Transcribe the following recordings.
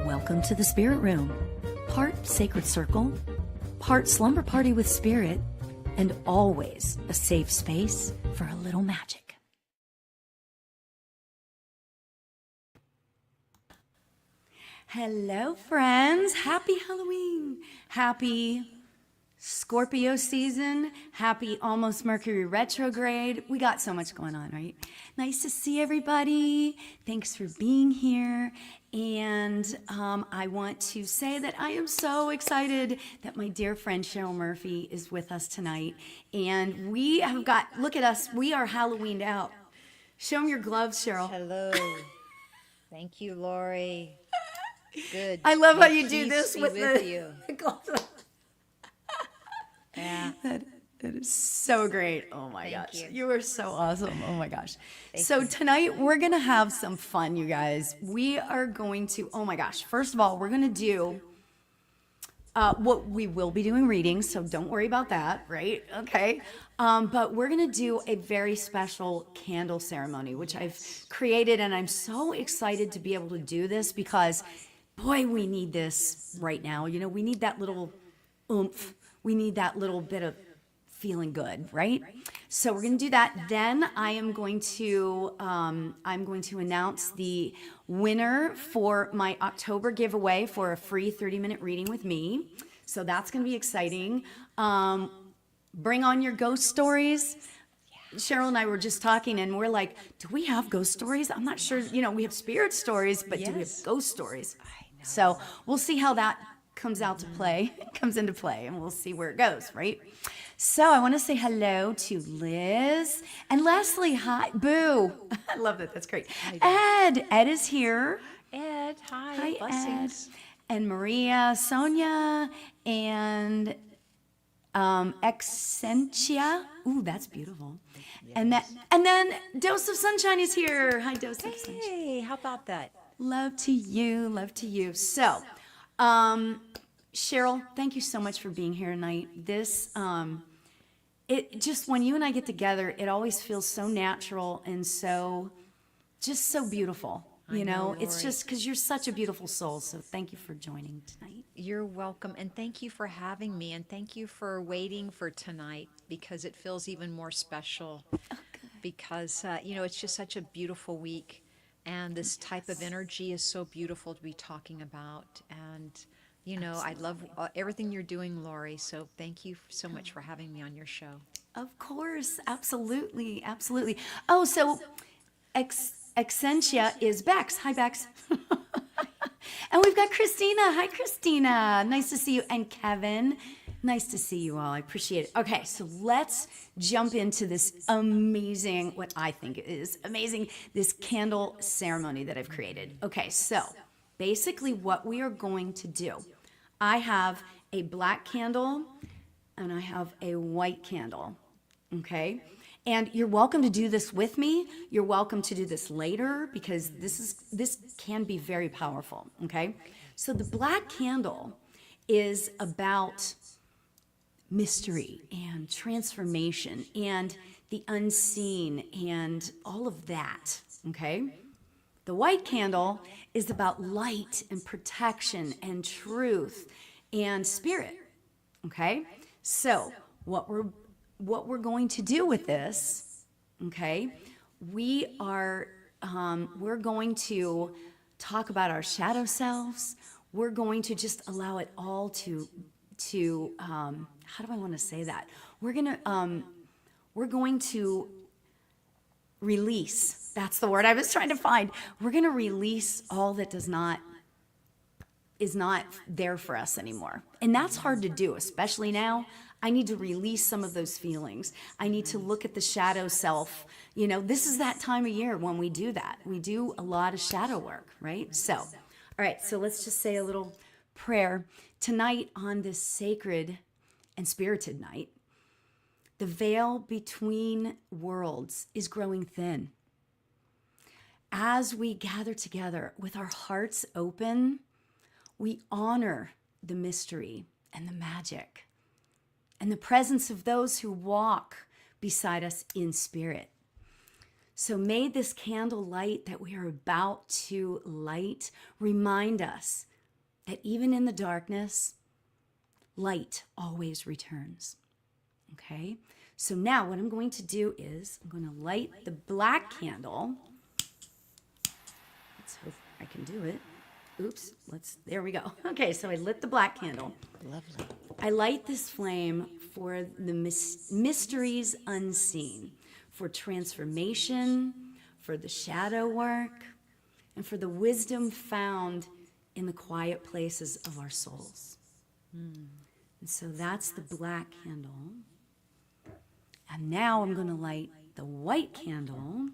Welcome to the Spirit Room, part Sacred Circle, part Slumber Party with Spirit, and always a safe space for a little magic. Hello, friends. Happy Halloween. Happy Scorpio season. Happy almost Mercury retrograde. We got so much going on, right? Nice to see everybody. Thanks for being here. And I want to say that I am so excited that my dear friend Cheryl Murphy is with us tonight. And we have got, look at us, we are Halloweened out. Show them your gloves, Cheryl. Hello. Thank you, Lori. Good. I love how you do Peace this be with with the you. gloves. Yeah. That is so great. Oh my Thank gosh. you. You are so awesome. Oh my gosh. Thank So you. tonight we're going to have some fun, you guys. We are going to, oh my gosh. First of all, we're going to do what we will be doing readings, so don't worry about that, right? Okay. But we're going to do a very special candle ceremony, which I've created, and I'm so excited to be able to do this because, boy, we need this right now. You know, we need that little oomph. We need that little bit of feeling good, right? So we're going to do that. Then I'm going to announce the winner for my October giveaway for a free 30-minute reading with me. So that's going to be exciting. Bring on your ghost stories. Cheryl and I were just talking, and we're like, do we have ghost stories? I'm not sure. You know, we have spirit stories, but do we have Yes. ghost stories? So we'll see how that comes out to play, comes into play, and we'll see where it goes, right? So I want to say hello to Liz and Leslie. Hi, Boo. I love that. That's great. Ed is here. Ed, hi. Hi, Blessings. Ed. And Maria, Sonia, and Excentia. Ooh, that's beautiful. And then Dose of Sunshine is here. Hi, Dose of Sunshine. Hey, how about that? Love to you, love to you. So, Cheryl, thank you so much for being here tonight. This, it just, when you and I get together, it always feels so natural and so beautiful. You know, it's Lori. just because you're such a beautiful soul. So thank you for joining tonight. You're welcome. And thank you for having me. And thank you for waiting for tonight because it feels even more special. Because, you know, it's just such a beautiful week. And this type of energy is so beautiful to be talking about. And, you know, I love everything you're doing, Lori. So thank you so much for having me on your show. Of course, absolutely, absolutely. Oh, so Excentia is Bex. Hi, Bex. And we've got Christina. Hi, Christina. Nice to see you. And Kevin. Nice to see you all. I appreciate it. Okay, so let's jump into this amazing, what I think is amazing, this candle ceremony that I've created. Okay, so basically what we are going to do, I have a black candle and I have a white candle, okay? And you're welcome to do this with me. You're welcome to do this later because this can be very powerful, okay? So the black candle is about mystery and transformation and the unseen and all of that, okay? The white candle is about light and protection and truth and spirit, okay? So what we're going to do with this, okay, we're going to talk about our shadow selves. We're going to just allow it all to how do I want to say that? We're going to release. That's the word I was trying to find. We're going to release all that is not there for us anymore. And that's hard to do, especially now. I need to release some of those feelings. I need to look at the shadow self. You know, this is that time of year when we do that. We do a lot of shadow work, right? So, all right, so let's just say a little prayer. Tonight on this sacred and spirited night, the veil between worlds is growing thin. As we gather together with our hearts open, we honor the mystery and the magic and the presence of those who walk beside us in spirit. So may this candle light that we are about to light remind us that even in the darkness, light always returns. Okay? So now what I'm going to do is I'm going to light the black candle. Let's hope I can do it. Oops, there we go. Okay, so I lit the black candle. Lovely. I light this flame for the mysteries unseen, for transformation, for the shadow work, and for the wisdom found in the quiet places of our souls. And so that's the black candle. And now I'm going to light the white candle.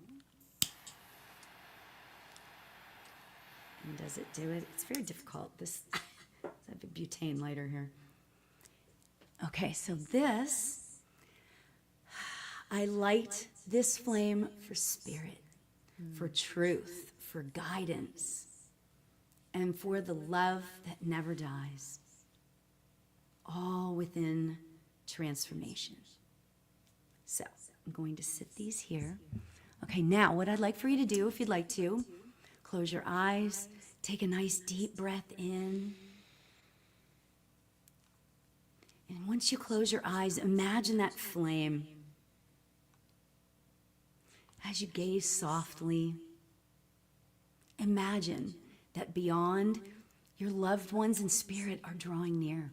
And does it do it? It's very difficult. This I have a butane lighter here. Okay, so this, I light this flame for spirit, for truth, for guidance, and for the love that never dies, all within transformation. So I'm going to sit these here. Okay, now what I'd like for you to do, if you'd like to, close your eyes, take a nice deep breath in. And once you close your eyes, imagine that flame. As you gaze softly, imagine that beyond, your loved ones in spirit are drawing near.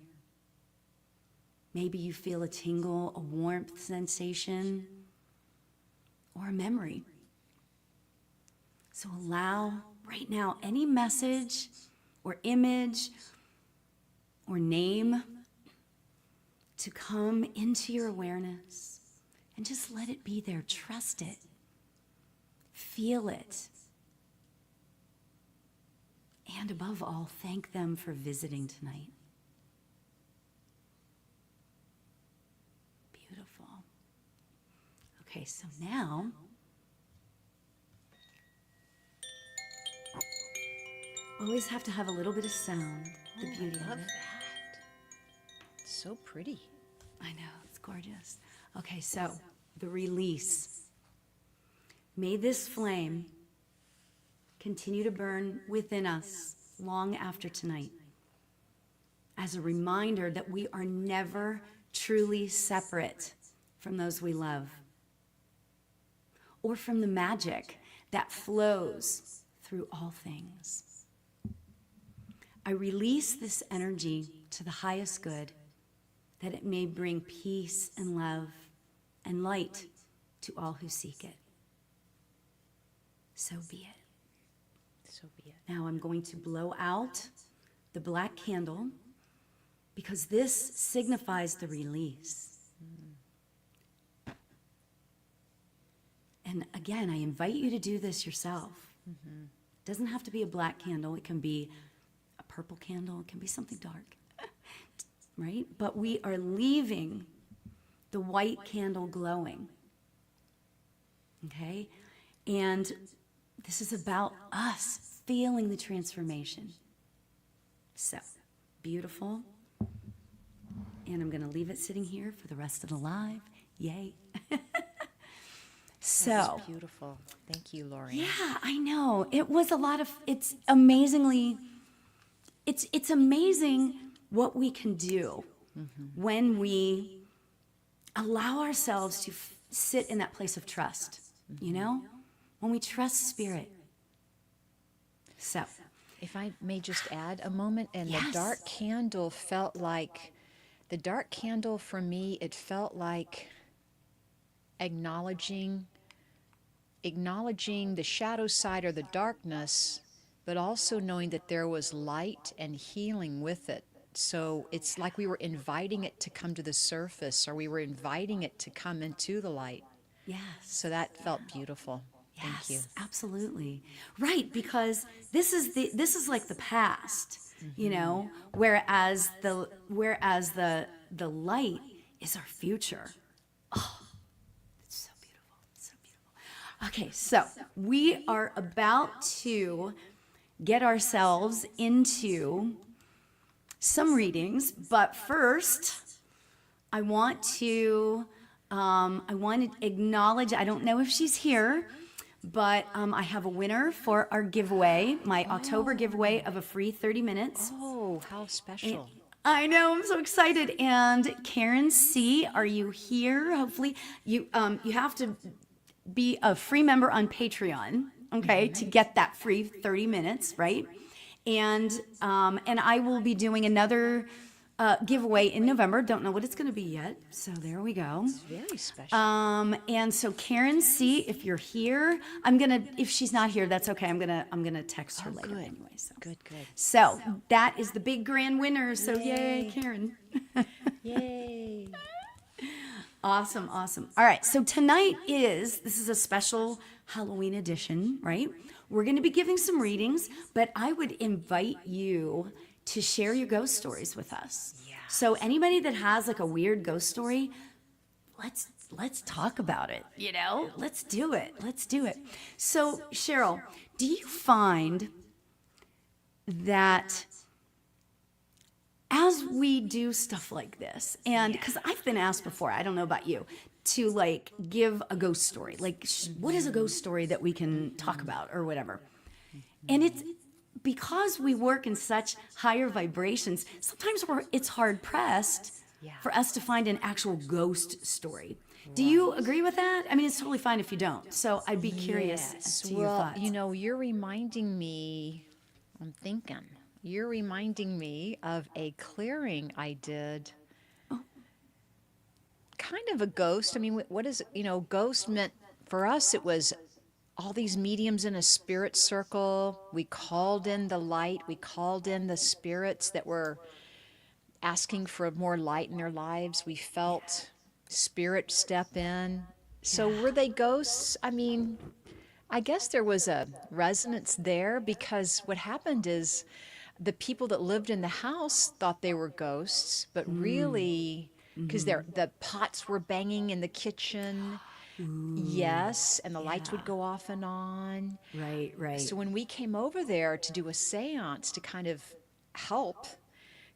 Maybe you feel a tingle, a warmth sensation, or a memory. So allow right now any message or image or name to come into your awareness, and just let it be there. Trust it. Feel it. And above all, thank them for visiting tonight. Beautiful. Okay, so now always have to have a little bit of sound. The beauty I of love it. that. It's so pretty. I know, it's gorgeous. Okay, so the release. May this flame continue to burn within us long after tonight as a reminder that we are never truly separate from those we love or from the magic that flows through all things. I release this energy to the highest good, that it may bring peace and love and light to all who seek it. So be it. So be it. Now I'm going to blow out the black candle because this signifies the release. And again, I invite you to do this yourself. It doesn't have to be a black candle. It can be a purple candle. It can be something dark, right? But we are leaving the white candle glowing, okay? And this is about us feeling the transformation. So, beautiful. And I'm going to leave it sitting here for the rest of the live. Yay. So, That was beautiful. Thank you, Lori. yeah, I know. It was a lot of, it's amazingly, it's amazing what we can do when we allow ourselves to sit in that place of trust, you know? When we trust spirit. So, If I may just add a moment, and Yes. the dark candle felt like, the dark candle for me, it felt like acknowledging the shadow side or the darkness, but also knowing that there was light and healing with it. So it's like we were inviting it to come to the surface, or we were inviting it to come into the light. yes. So that felt beautiful. Thank you. Yes, absolutely. Right, because this is like the past, you know, whereas the light is our future. Oh, it's so beautiful. It's so beautiful. Okay, so we are about to get ourselves into some readings, but first I want to acknowledge, I don't know if she's here, But I have a winner for our giveaway, my October giveaway of a free 30 minutes. Oh, how special. I know, I'm so excited. And Karen C, are you here? Hopefully, you have to be a free member on Patreon, okay, to get that free 30 minutes, right? And I will be doing another giveaway in November. Don't know what it's going to be yet. So there we go. Very special. And so Karen C, if you're here, if she's not here, that's okay. I'm gonna text her later good. anyway. So. Good. So that is the big grand winner. So yay, Karen. Yay. Awesome. All right. So tonight this is a special Halloween edition, right? We're going to be giving some readings, but I would invite you to share your ghost stories with us. Yeah. So anybody that has like a weird ghost story, let's talk about it, Let's do it. So Cheryl, do you find that as we do stuff like this, and because I've been asked before, I don't know about you, to like give a ghost story, like what is a ghost story that we can talk about or whatever, and it's because we work in such higher vibrations, sometimes it's hard pressed for us to find an actual ghost story. Do you agree with that? I mean, it's totally fine if you don't. So I'd be curious as to your thoughts. You're reminding me, you're reminding me of a clearing I did. Kind of a ghost. I mean, what is, ghost meant for us, it was all these mediums in a spirit circle. We called in the light. We called in the spirits that were asking for more light in their lives. We felt spirit step in. So were they ghosts? I mean, I guess there was a resonance there, because what happened is the people that lived in the house thought they were ghosts, but really, because the pots were banging in the kitchen. Yes, and the lights would go off and on. Right. So when we came over there to do a seance to kind of help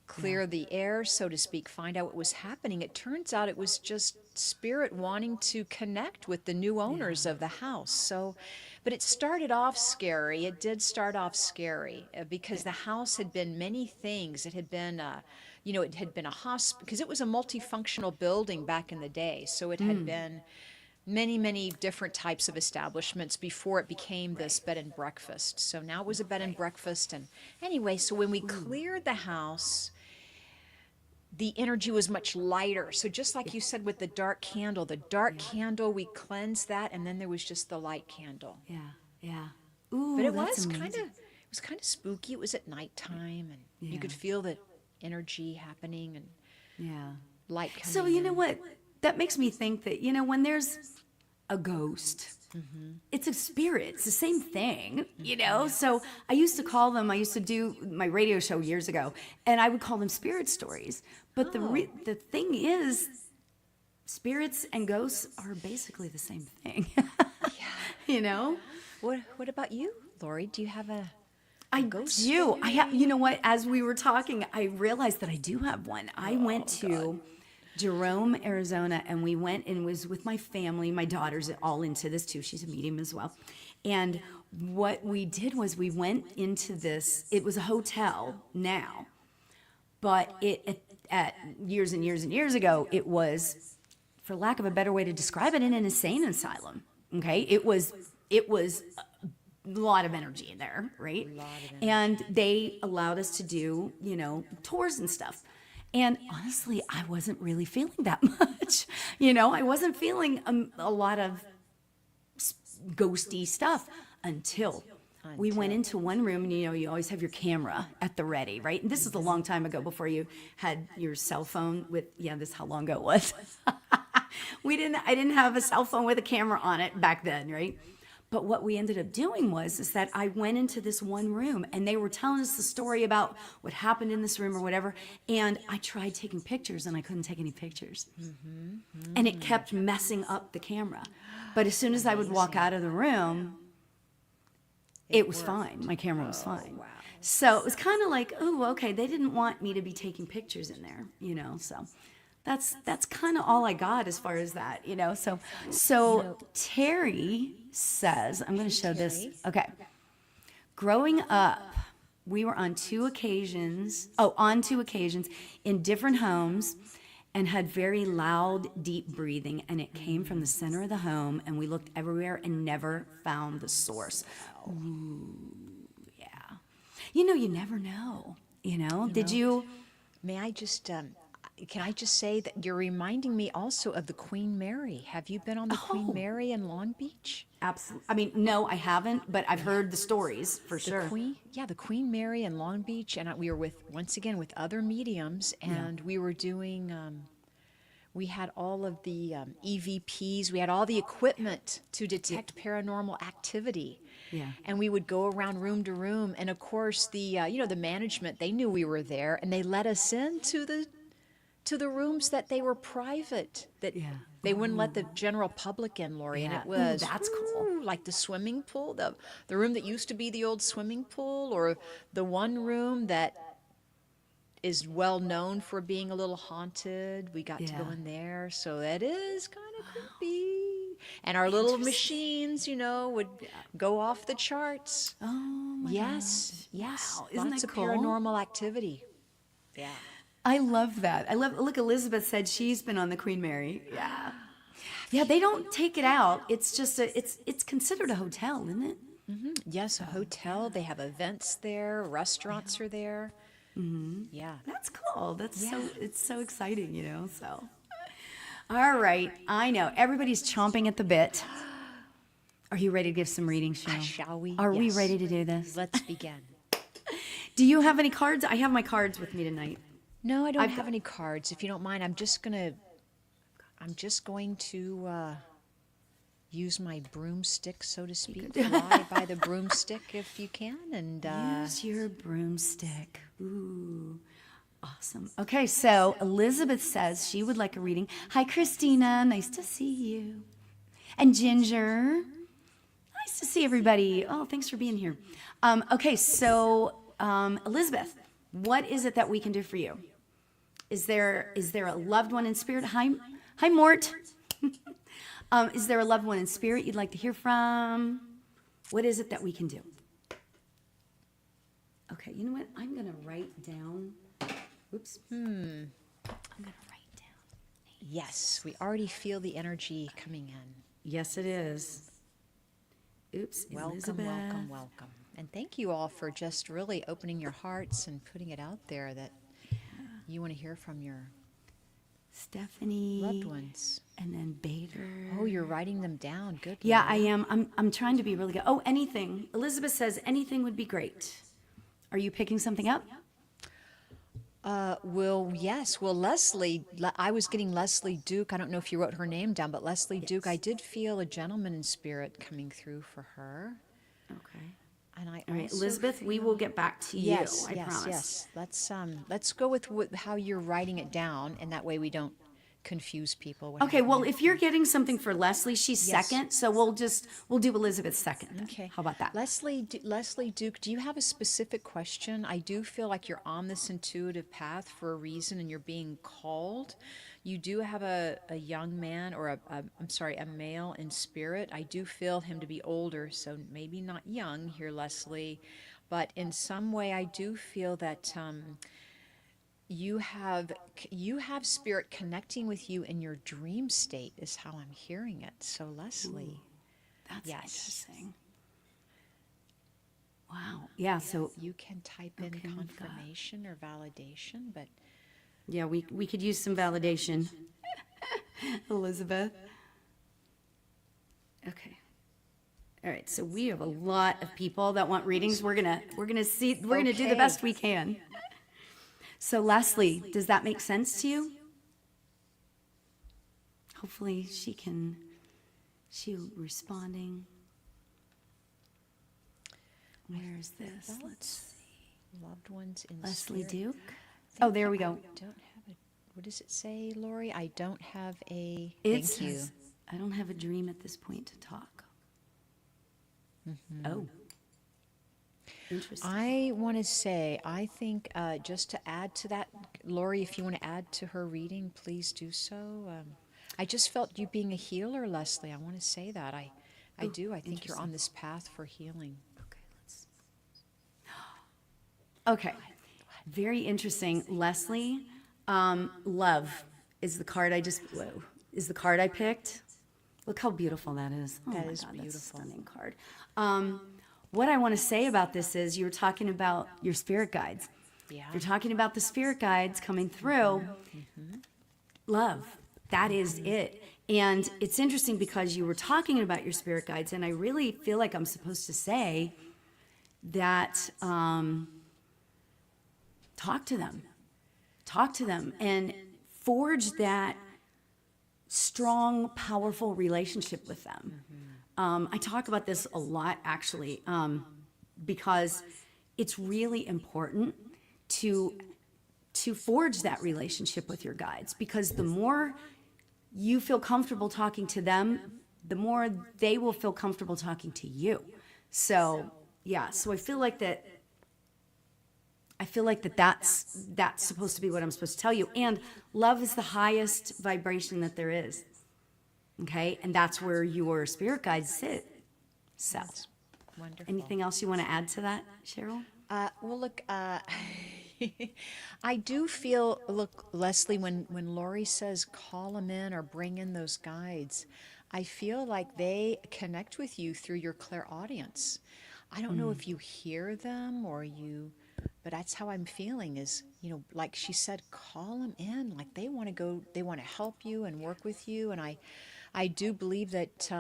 clear the air, so to speak, find out what was happening, it turns out it was just spirit wanting to connect with the new owners of the house. So, but it started off scary. It did start off scary because the house had been many things. It had been it had been a hospital, because it was a multifunctional building back in the day. So it had been many different types of establishments before it became this bed and breakfast. So now it was a bed and breakfast. And anyway, so when we cleared the house, the energy was much lighter. So just like you said with the dark candle, candle, we cleansed that, and then there was just the light candle. Yeah. Ooh, But it that's was amazing. kind of spooky. It was at nighttime, and you could feel the energy happening and light coming So you know in. what? That makes me think that, when there's a ghost, it's a spirit. It's the same thing, So I used to do my radio show years ago, and I would call them spirit stories. But the thing is, spirits and ghosts are basically the same thing. What about you, Lori? Do you have a I ghost do. I have. You know what? As we were talking, I realized that I do have one. I went to Jerome, Arizona, and we went and was with my family. My daughter's all into this too. She's a medium as well. And what we did was we went into this. It was a hotel now, but at years and years and years ago, it was, for lack of a better way to describe it, an insane asylum. Okay, it was a lot of energy in there, right? And they allowed us to do, tours and stuff. And honestly, I wasn't really feeling that much. I wasn't feeling a lot of ghosty stuff until we went into one room, and you always have your camera at the ready, right? And this is a long time ago, before you had your cell phone with, this is how long ago it was. I didn't have a cell phone with a camera on it back then, right? But what we ended up doing is that I went into this one room, and they were telling us the story about what happened in this room or whatever. And I tried taking pictures, and I couldn't take any pictures. And it kept messing up the camera. But as soon as I would walk out of the room, it was fine. My camera was fine. Wow. So it was kind of like, oh, okay, they didn't want me to be taking pictures in there, so. that's kind of all I got as far as that, you know. So Terry says, I'm going to show this. Terry. Okay. Growing up, we were on two occasions in different homes and had very loud, deep breathing, and it came from the center of the home, and we looked everywhere and never found the source. Ooh, yeah. You never know, Did you? May I just, can I just say that you're reminding me also of the Queen Mary. Have you been on the Queen Oh. Mary in Long Beach? Absolutely. I mean, no, I haven't, but I've heard the stories for The sure. the Queen Mary in Long Beach, and we were once again with other mediums, and we were doing. We had all of the EVPs. We had all the equipment to detect paranormal activity. Yeah. And we would go around room to room, and of course the the management, they knew we were there, and they let us in to the rooms that they were private. That they wouldn't let the general public in, Lori. And Yeah. it was Ooh, that's cool. like the swimming pool, the room that used to be the old swimming pool, or the one room that is well known for being a little haunted. We got to go Yeah. in there, so that is kind of creepy. And our little machines, would go off the charts. Oh my Yes, gosh. yes. Wow. Isn't Lots that of cool? paranormal activity. Yeah. I love that. Look, Elizabeth said she's been on the Queen Mary. Yeah. Yeah, they don't take it out. It's just it's considered a hotel, isn't it? Yes, a hotel. They have events there. Restaurants are there. Yeah. That's cool. It's so exciting, So, all right. I know everybody's chomping at the bit. Are you ready to give some readings, Cheryl? Shall we? Are we Yes. ready to do this? Let's begin. Do you have any cards? I have my cards with me tonight. No, I don't I've have got- any cards. If you don't mind, I'm just going to use my broomstick, so to speak. Fly by the broomstick if you can, and Use your broomstick. Ooh, awesome. Okay, so Elizabeth says she would like a reading. Hi, Christina. Nice to see you. And Ginger. Nice to see everybody. Oh, thanks for being here. Okay, so Elizabeth, what is it that we can do for you? Is there a loved one in spirit? Hi, Mort. Is there a loved one in spirit you'd like to hear from? What is it that we can do? Okay, you know what? I'm going to write down. Oops. I'm going to write down. yes, we already feel the energy coming in. Yes, it is. Oops. Welcome, Elizabeth. welcome, welcome. And thank you all for just really opening your hearts and putting it out there that you want to hear from your Stephanie. loved ones. And then Bader. Oh, you're writing them down. Good. Yeah, Lori. I am. I'm trying to be really good. Oh, anything. Elizabeth says anything would be great. Are you picking something up? Well, yes. Well, I was getting Leslie Duke. I don't know if you wrote her name down, but Leslie Duke, I did feel a gentleman in spirit coming through for her. Okay. And I All right, also Elizabeth, we feel- will get back to you. Yes, I yes, promise. yes. Let's go with how you're writing it down, and that way we don't confuse people. when Okay, having well, it. if you're getting something for Leslie, she's Yes. second, so we'll do Elizabeth second. then. Okay. How about that? Leslie Duke, do you have a specific question? I do feel like you're on this intuitive path for a reason, and you're being called. You do have a young man, or a male in spirit. I do feel him to be older, so maybe not young here, Leslie, but in some way I do feel that you have spirit connecting with you in your dream state is how I'm hearing it. So Leslie, That's yes. interesting. Wow. Yeah, so you can type in Okay, we've got- confirmation or validation, but yeah, we could use some validation. Elizabeth. Okay. All right, so we have a lot of people that want readings. We're gonna do the Okay. best we can. So Leslie, does that make sense to you? Hopefully she responding. Where is this? Let's see. loved ones in Leslie spirit. Duke. Oh, there we go. I don't have a. What does it say, Lori? I don't have a. It Thank you. says, I don't have a dream at this point to talk. Mm-hmm. Oh. Interesting. I want to say, I think just to add to that, Lori, if you want to add to her reading, please do so. I just felt you being a healer, Leslie. I want to say that. I do. I think you're on this path for healing. Okay, Okay, very interesting. Leslie, love is the card I just, whoa, is the card I picked. Look how beautiful that is. Oh That my is God, that's a beautiful. stunning card. What I want to say about this is you were talking about your spirit guides. Yeah. You're talking about the spirit guides coming through. Love, that is it. And it's interesting because you were talking about your spirit guides, and I really feel like I'm supposed to say that talk to them and forge that strong, powerful relationship with them. I talk about this a lot, actually, because it's really important to forge that relationship with your guides, because the more you feel comfortable talking to them, the more they will feel comfortable talking to you. So yeah, so I feel like that's supposed to be what I'm supposed to tell you. And love is the highest vibration that there is. Okay? And that's where your spirit guides sit. So, Wonderful. anything else you want to add to that, Cheryl? Well, look, I do feel, look, Leslie, when Lori says call them in or bring in those guides, I feel like they connect with you through your clairaudience. I don't know if you hear them or but that's how I'm feeling is, like she said, call them in. Like they want to go, they want to help you and work with you. And I do believe that,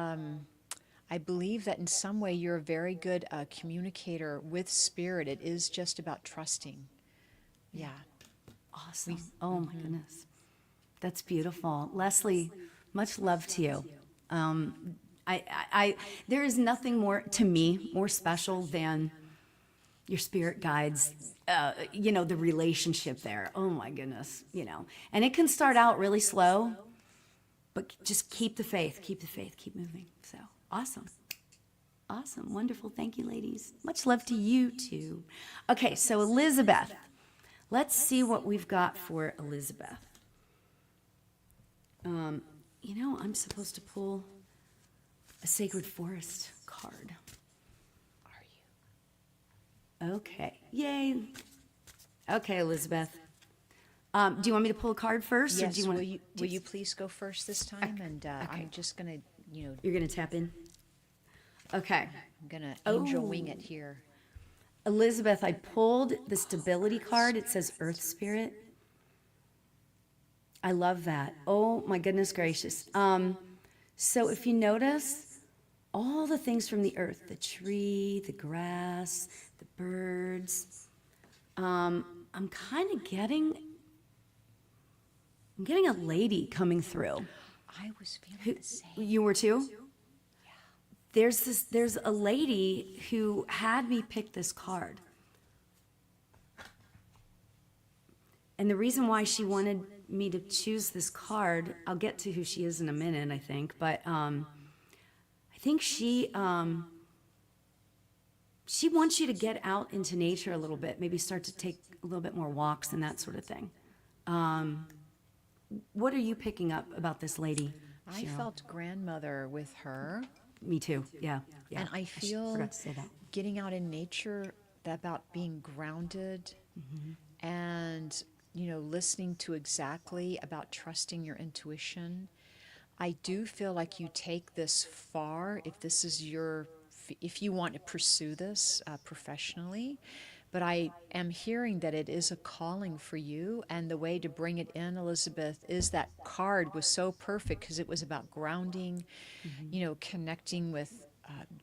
I believe that in some way you're a very good communicator with spirit. It is just about trusting. Yeah. Awesome. Oh my goodness. That's beautiful. Leslie, much love to you. There is nothing more, to me, more special than your spirit guides, the relationship there. Oh my goodness, And it can start out really slow, but just keep the faith, keep moving. So awesome. Awesome. Wonderful. Thank you, ladies. Much love to you too. Okay, so Elizabeth. Let's see what we've got for Elizabeth. I'm supposed to pull a Sacred Forest card. Are you? Okay. Yay. Okay, Elizabeth. Do you want me to pull a card first? Yes. Or do you want Will you please go first this time? And I'm just going to, You're going to tap in? Okay. I'm going to angel wing it here. Elizabeth, I pulled the stability card. It says Earth Spirit. I love that. Oh my goodness gracious. So if you notice, all the things from the earth, the tree, the grass, the birds, I'm getting a lady coming through. I was feeling the same. You were too? There's a lady who had me pick this card. And the reason why she wanted me to choose this card, I'll get to who she is in a minute, I think, but I think she wants you to get out into nature a little bit, maybe start to take a little bit more walks and that sort of thing. What are you picking up about this lady, I Cheryl? felt grandmother with her. Me too, yeah. And I feel forgot to say that. getting out in nature, about being grounded and, listening to exactly about trusting your intuition. I do feel like you take this far if you want to pursue this professionally. But I am hearing that it is a calling for you, and the way to bring it in, Elizabeth, is that card was so perfect because it was about grounding, connecting with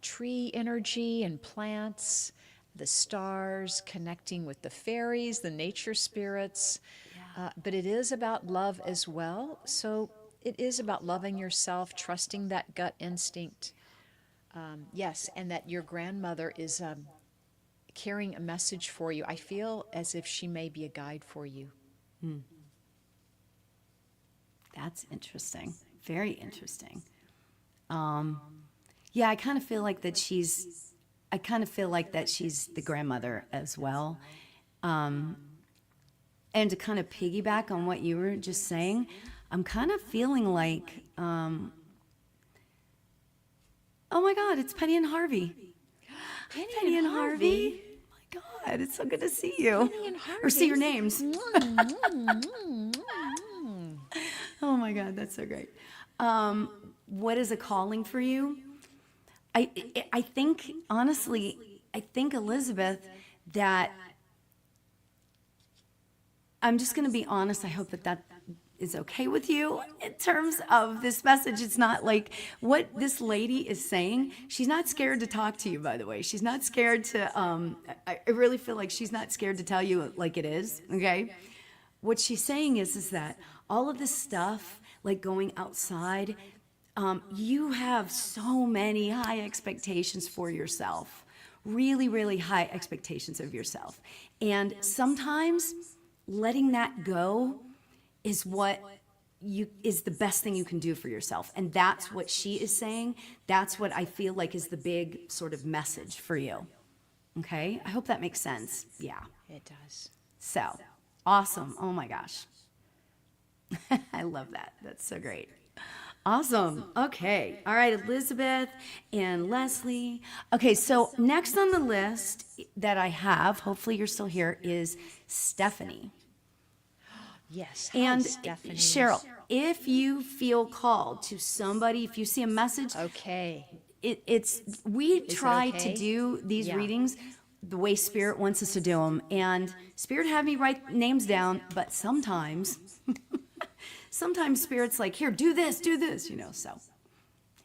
tree energy and plants, the stars, connecting with the fairies, the nature spirits. But it is about love as well. So it is about loving yourself, trusting that gut instinct. Yes, and that your grandmother is carrying a message for you. I feel as if she may be a guide for you. That's interesting. Very interesting. Yeah, I kind of feel like that I kind of feel like that she's the grandmother as well. And to kind of piggyback on what you were just saying, I'm kind of feeling like, oh my God, it's Penny and Harvey. Penny and Harvey. Oh my God, it's so good to see you. Penny and Or see your Harvey. names. Oh my God, that's so great. What is a calling for you? I think, honestly, I think, Elizabeth, that I'm just going to be honest. I hope that is okay with you in terms of this message. It's not like what this lady is saying. She's not scared to talk to you, by the way. She's not scared to, I really feel like she's not scared to tell you like it is, okay? What she's saying is that all of this stuff, like going outside, you have so many high expectations for yourself, really, really high expectations of yourself. And sometimes letting that go is is the best thing you can do for yourself. And that's what she is saying. That's what I feel like is the big sort of message for you. Okay? I hope that makes sense. Yeah. It does. So, awesome. Oh my gosh. I love that. That's so great. Awesome. Okay. All right, Elizabeth and Leslie. Okay, so next on the list that I have, hopefully you're still here, is Stephanie. Yes. Hi, And Stephanie. Cheryl, if you feel called to somebody, if you see a message, Okay. we it try to okay? do these Yeah. readings the way Spirit wants us to do them. And Spirit had me write names down, but sometimes Spirit's like, here, do this, so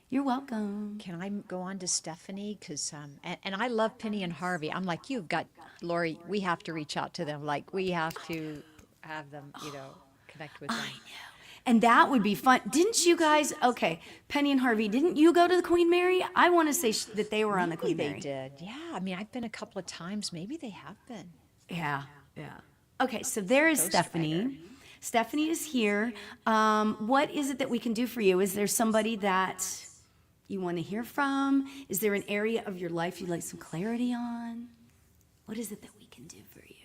you're welcome. Can I go on to Stephanie? Because and I love Penny and Harvey. I'm like, you've got Lori. We have to reach out to them. Like we have to have them, connect with them. And that would be fun. Didn't you guys, okay, Penny and Harvey, didn't you go to the Queen Mary? I want to say that they were on the Maybe Queen they Mary. did. Yeah. I mean, I've been a couple of times. Maybe they have been. Yeah. Okay, so there is Ghost Stephanie. Fighter. Stephanie is here. What is it that we can do for you? Is there somebody that you want to hear from? Is there an area of your life you'd like some clarity on? What is it that we can do for you?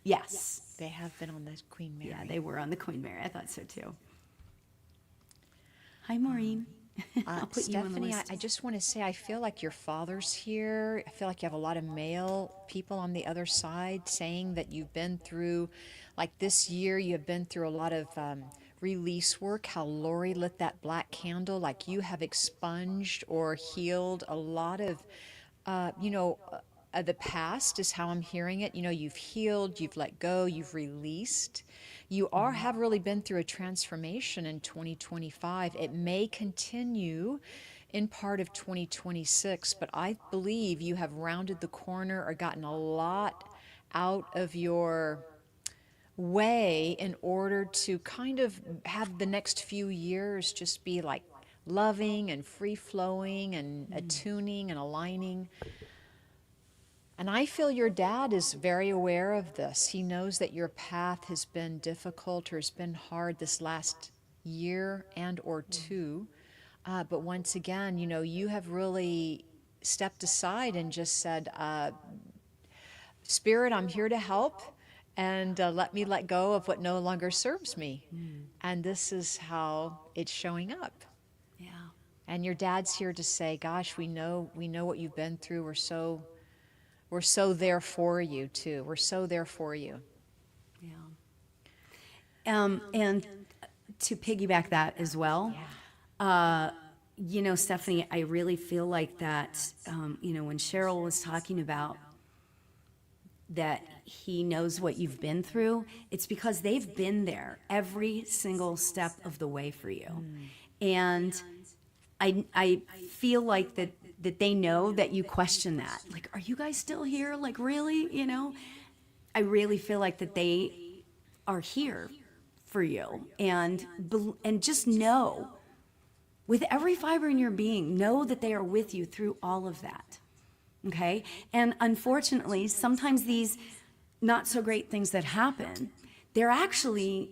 Yes. They have been on the Queen Mary. Yeah, they were on the Queen Mary. I thought so too. Hi, Maureen. I'll put you on the Stephanie, list. I just want to say I feel like your father's here. I feel like you have a lot of male people on the other side saying that you've been through, like this year, you have been through a lot of release work, how Lori lit that black candle, like you have expunged or healed a lot of, the past is how I'm hearing it. You've healed, you've let go, you've released. You have really been through a transformation in 2025. It may continue in part of 2026, but I believe you have rounded the corner or gotten a lot out of your way in order to kind of have the next few years just be like loving and free flowing and attuning and aligning. And I feel your dad is very aware of this. He knows that your path has been difficult or has been hard this last year and or two. But once again, you have really stepped aside and just said, Spirit, I'm here to help. And let me let go of what no longer serves me. And this is how it's showing up. Yeah. And your dad's here to say, gosh, we know what you've been through. We're so there for you, too. We're so there for you. Yeah. And to piggyback that as well, Stephanie, I really feel like that, when Cheryl was talking about that he knows what you've been through, it's because they've been there every single step of the way for you. And I feel like that they know that you question that. Like, are you guys still here? Like, really? I really feel like that they are here for you. And just know, with every fiber in your being, know that they are with you through all of that. Okay? And unfortunately, sometimes these not so great things that happen, they're actually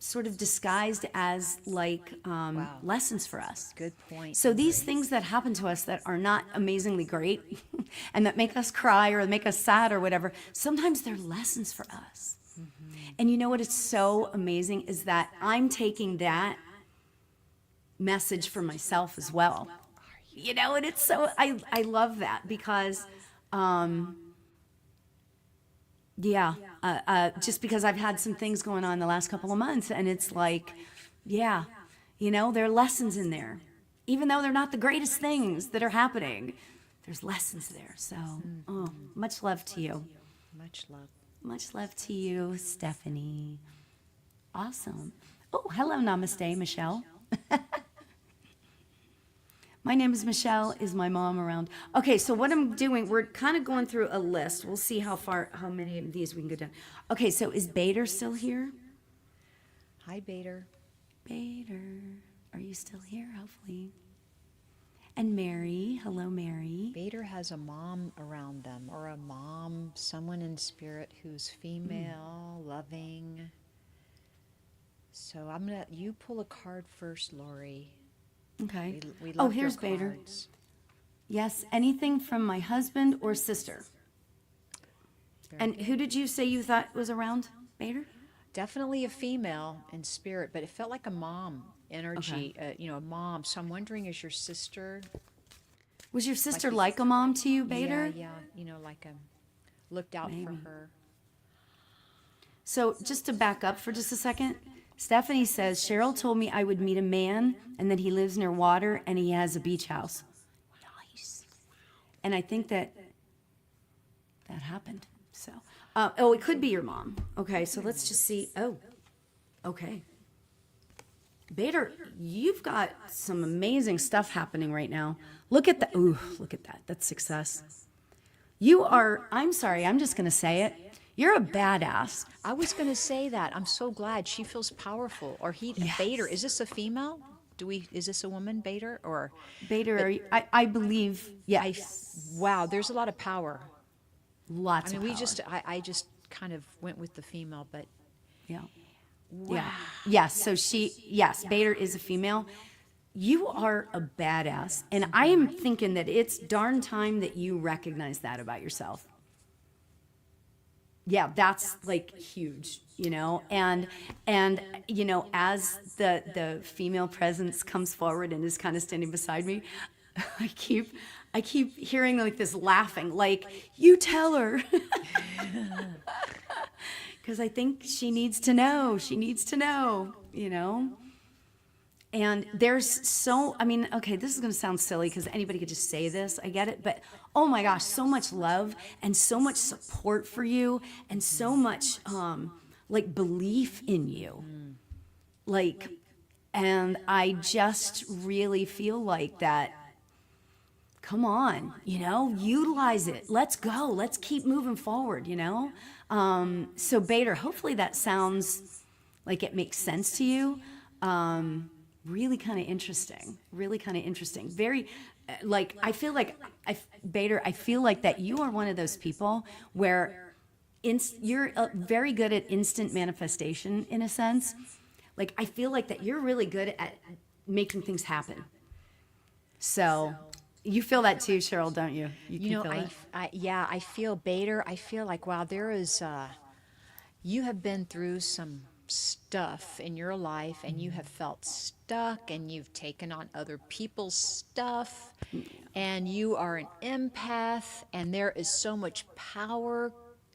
sort of disguised as like lessons for us. Good point. So these things that happen to us that are not amazingly great and that make us cry or make us sad or whatever, sometimes they're lessons for us. And you know what? It's so amazing is that I'm taking that message for myself as well. You know, and it's so, I love that because, just because I've had some things going on the last couple of months, and it's like, yeah, you know, there are lessons in there. Even though they're not the greatest things that are happening, there's lessons there. So, much love to you. Much love. Much love to you, Stephanie. Awesome. Oh, hello, namaste, Michelle. My name is Michelle. Is my mom around? Okay, so what I'm doing, we're kind of going through a list. We'll see how many of these we can go down. Okay, so is Bader still here? Hi, Bader. Bader, are you still here? Hopefully. And Mary, hello, Mary. Bader has a mom around them, or a mom, someone in spirit who's female, loving. So you pull a card first, Lori. Okay. We Oh, love your here's Bader. cards. Yes, anything from my husband or sister. And who did you say you thought was around, Bader? Definitely a female in spirit, but it felt like a mom energy, a mom. So I'm wondering, is your sister? Was your sister like a mom to you, Bader? Yeah, like looked out for her. So just to back up for just a second, Stephanie says, Cheryl told me I would meet a man and that he lives near water and he has a beach house. Nice. And I think that happened. So, it could be your mom. Okay, so let's just see. Oh, okay. Bader, you've got some amazing stuff happening right now. Look at that. Ooh, look at that. That's success. I'm sorry, I'm just going to say it. You're a badass. I was going to say that. I'm so glad she feels powerful. Or Yes. Bader, is this a female? Is this a woman, Bader? Or Bader, I believe, yes. wow, there's a lot of power. Lots I of mean, power. I just kind of went with the female, but Yeah. wow. Yeah. Yes. So Bader is a female. You are a badass. And I am thinking that it's darn time that you recognize that about yourself. Yeah, that's like huge, and as the female presence comes forward and is kind of standing beside me, I keep hearing like this laughing, like, you tell her. Because I think she needs to know. And there's okay, this is going to sound silly because anybody could just say this. I get it. But oh my gosh, so much love and so much support for you and so much like belief in you. And I just really feel like that. Come on, utilize it. Let's go. Let's keep moving forward, So Bader, hopefully that sounds like it makes sense to you. Really kind of interesting. Very, I feel like, Bader, I feel like that you are one of those people where you're very good at instant manifestation in a sense. Like, I feel like that you're really good at making things happen. So you feel that too, Cheryl, don't you? You can feel it? I feel Bader. I feel like, wow, there is, you have been through some stuff in your life and you have felt stuck and you've taken on other people's stuff and you are an empath and there is so much power,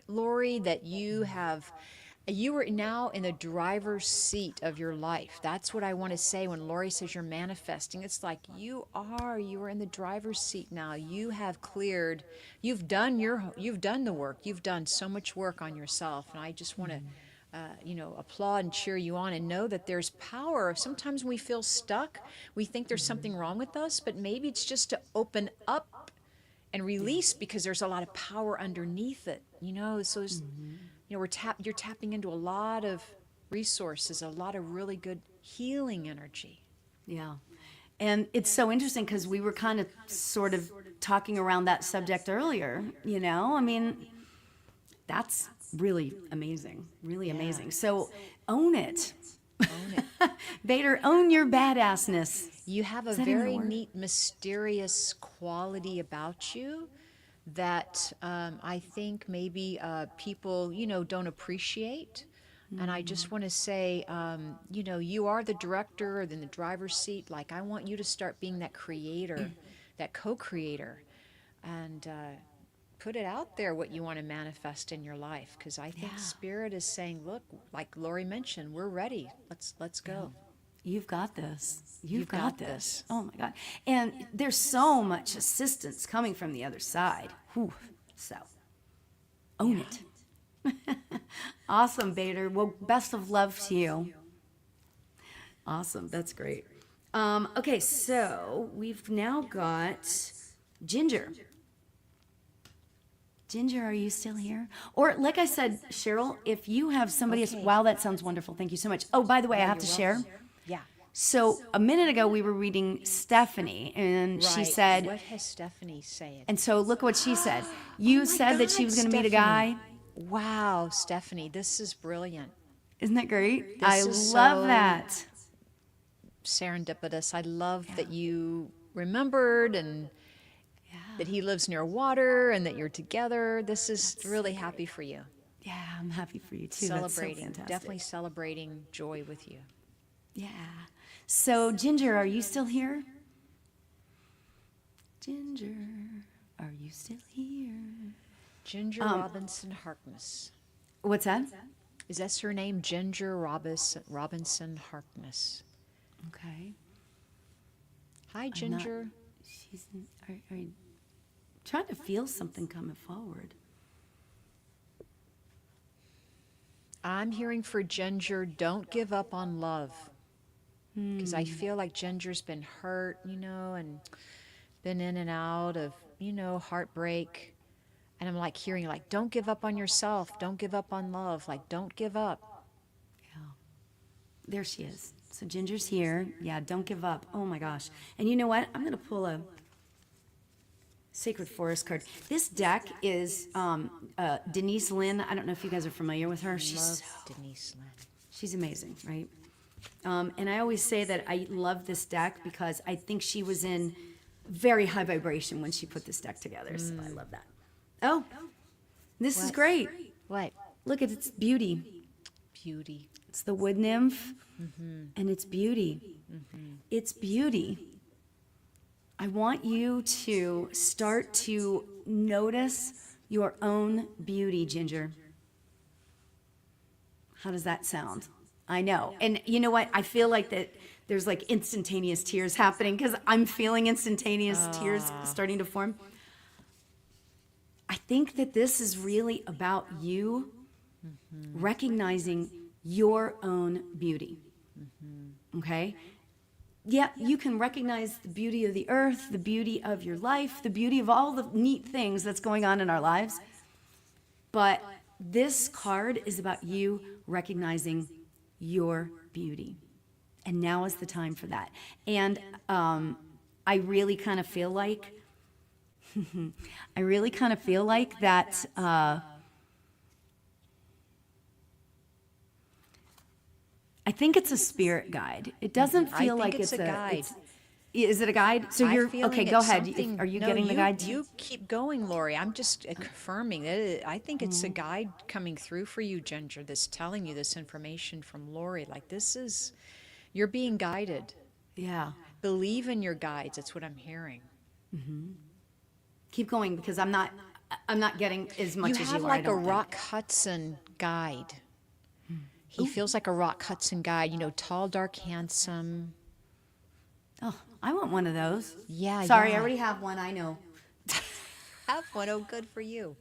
Lori, that you are now in the driver's seat of your life. That's what I want to say when Lori says you're manifesting. It's like you are in the driver's seat now. You have cleared, you've done the work. You've done so much work on yourself. And I just want to applaud and cheer you on and know that there's power. Sometimes when we feel stuck, we think there's something wrong with us, but maybe it's just to open up and release because there's a lot of power underneath it, so you're tapping into a lot of resources, a lot of really good healing energy. Yeah. And it's so interesting because we were kind of sort of talking around that subject earlier, that's really amazing, really amazing. So own it. Own it. Vader, own your badassness. You have a Is that even a very word? neat, mysterious quality about you that I think maybe people, don't appreciate. And I just want to say, you are the director or in the driver's seat. Like, I want you to start being that creator, that co creator, and put it out there what you want to manifest in your life. Because I think Yeah. Spirit is saying, look, like Lori mentioned, we're ready. Let's go. You've got this. You've You've got got this. this. Oh my God. And there's so much assistance coming from the other side. Whew. So own it. Awesome, Bader. Well, best of love to you. Awesome. That's great. Okay, so we've now got Ginger. Ginger, are you still here? Or, like I said, Cheryl, if you have somebody, Okay. wow, that sounds wonderful. Thank you so much. Oh, by the way, I have to You're share. welcome. Yeah. So a minute ago, we were reading Stephanie, and she Right. said, What has Stephanie said? and so look what she said. You Oh my said that she God, was going to meet a Stephanie. guy. Wow, Stephanie, this is brilliant. Isn't that great? This I is love so- that. Serendipitous. I love that you remembered and that he lives near water and that you're together. This is really happy for you. Yeah, I'm happy for you too. Celebrating, That's so fantastic. definitely celebrating joy with you. Yeah. So, Ginger, are you still here? Ginger, are you still here? Ginger Robinson Harkness. What's that? Is that her name? Ginger Robinson Harkness. Okay. Hi, not- Ginger. She's are you trying to feel something coming forward? I'm hearing for Ginger, don't give up on love. Because I feel like Ginger's been hurt, and been in and out of, heartbreak. And I'm like hearing, like, don't give up on yourself. Don't give up on love. Like, don't give up. Yeah. There she is. So Ginger's here. Yeah, don't give up. Oh my gosh. And you know what? I'm going to pull a Sacred Forest card. This deck is Denise Lynn. I don't know if you guys are familiar with her. Love Denise Lynn. She's amazing, right? And I always say that I love this deck because I think she was in very high vibration when she put this deck together. So I love that. Oh, this is What? great. What? Look at its beauty. Beauty. It's the wood nymph, and it's beauty. It's beauty. I want you to start to notice your own beauty, Ginger. How does that sound? I know. And you know what? I feel like that there's like instantaneous tears happening because I'm feeling instantaneous tears starting to form. I think that this is really about you recognizing your own beauty. Okay? Yeah, you can recognize the beauty of the earth, the beauty of your life, the beauty of all the neat things that's going on in our lives. But this card is about you recognizing your beauty. And now is the time for that. And I really kind of feel like that I think it's a spirit guide. It doesn't I feel think like it's a guide. Is it a guide? So you're I'm feeling okay. it's Go ahead. something- Are you No, getting the guide? You keep going, Lori. I'm just confirming that I think it's a guide coming through for you, Ginger, that's telling you this information from Lori. Like, you're being guided. Yeah. Believe in your guides. That's what I'm hearing. Keep going because I'm not getting as much You as have you are. I like a don't think. Rock Hudson guide. He feels like a Rock Hudson guide, tall, dark, handsome. Oh, I want one of those. Yeah, Sorry, I yeah. already have one. I know. Have one. Oh, good for you.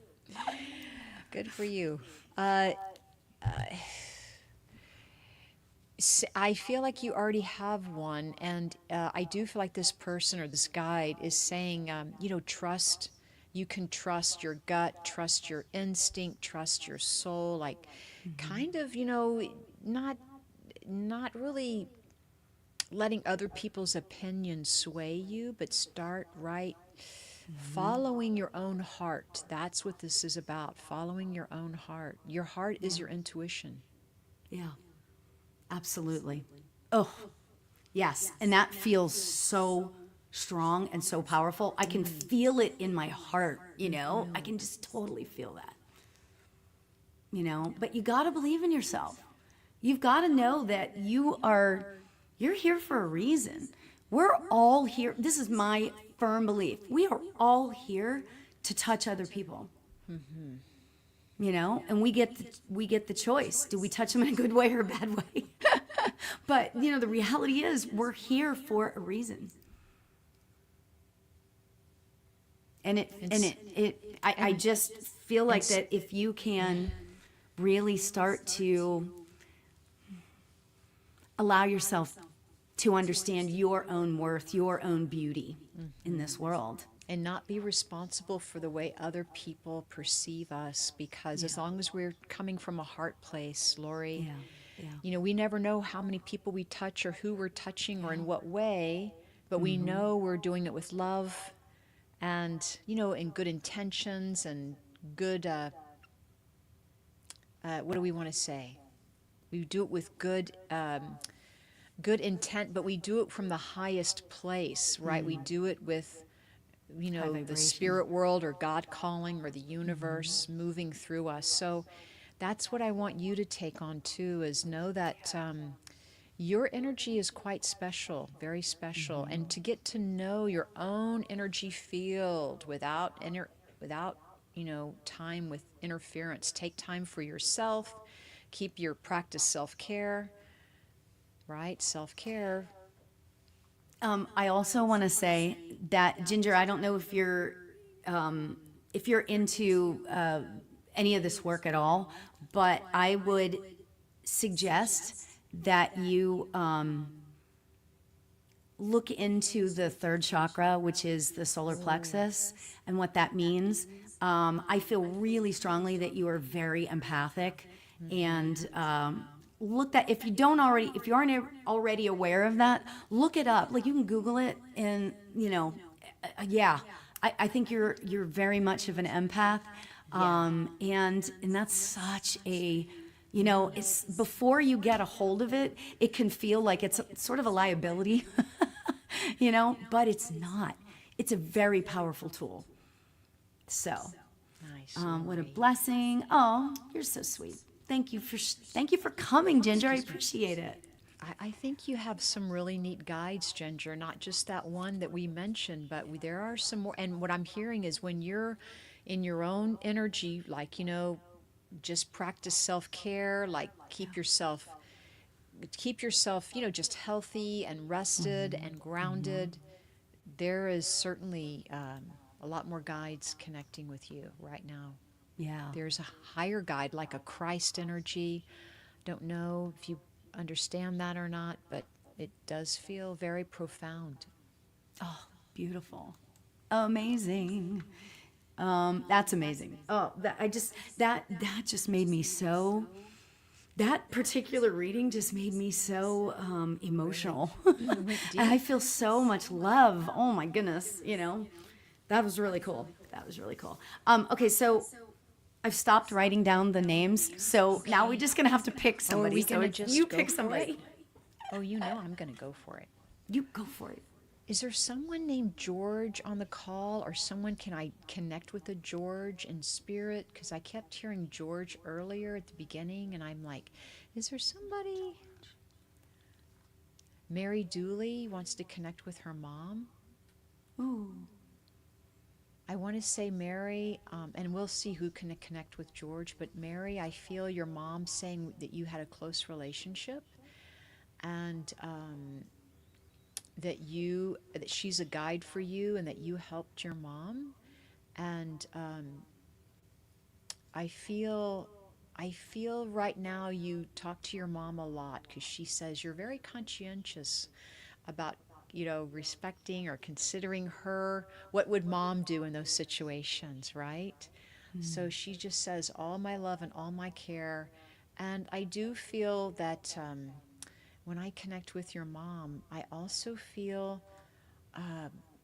Good for you. I feel like you already have one, and I do feel like this person or this guide is saying, trust. You can trust your gut, trust your instinct, trust your soul. Like, kind of, not really letting other people's opinions sway you, but start following your own heart. That's what this is about. Following your own heart. Your heart is your intuition. Yeah. Absolutely. Oh, yes. And that feels so strong and so powerful. I can feel it in my heart, you know? I can just totally feel that, you know? But you got to believe in yourself. You've got to know that you're here for a reason. We're all here. This is my firm belief. We are all here to touch other people. You know, and we get the choice. Do we touch them in a good way or a bad way? But you know, the reality is we're here for a reason. And I just feel like that if you can really start to allow yourself to understand your own worth, your own beauty in this world. And not be responsible for the way other people perceive us, because as long as we're coming from a heart place, Lori, you know, we never know how many people we touch or who we're touching or in what way, but we know we're doing it with love and, you know, in good intentions and good, what do we want to say? We do it with good intent, but we do it from the highest place, right? We do it with, you know, the spirit world or God calling or the universe moving through us. So that's what I want you to take on too, is know that your energy is quite special, very special. And to get to know your own energy field without, you know, time with interference. Take time for yourself. Keep your practice self-care, right? Self-care. I also want to say that Ginger, I don't know if you're into any of this work at all, but I would suggest that you look into the third chakra, which is the solar plexus, and what that means. I feel really strongly that you are very empathic, and look that if you aren't already aware of that, look it up. Like you can Google it, and you know, I think you're very much of an empath, and that's such a, you know, it's before you get a hold of it, it can feel like it's sort of a liability, you know, but it's not. It's a very powerful tool. So, Nice. what a blessing! Oh, you're so sweet. Thank you for coming, Ginger. I appreciate it. I think you have some really neat guides, Ginger, not just that one that we mentioned, but there are some more. And what I'm hearing is when you're in your own energy, like, you know, just practice self-care, like keep yourself, you know, just healthy and rested and grounded. There is certainly a lot more guides connecting with you right now. Yeah. There's a higher guide, like a Christ energy. Don't know if you understand that or not, but it does feel very profound. Oh, beautiful. Amazing. That's amazing. Oh, that just made me so, that particular reading just made me so emotional. I feel so much love. Oh my goodness, you know. That was really cool. That was really cool. Okay, so I've stopped writing down the names, so now we're just gonna have to pick somebody. we So gonna it's- just you go pick for somebody. it? Oh, you know I'm going to go for it. You go for it. Is there someone named George on the call, or someone, can I connect with a George in spirit? Because I kept hearing George earlier at the beginning, and I'm like, is there somebody? Mary Dooley wants to connect with her mom. Ooh. I want to say Mary, and we'll see who can connect with George, but Mary, I feel your mom saying that you had a close relationship, and that she's a guide for you, and that you helped your mom. And I feel right now you talk to your mom a lot, because she says you're very conscientious about, you know, respecting or considering her. What would mom do in those situations, right? So she just says all my love and all my care. And I do feel that when I connect with your mom, I also feel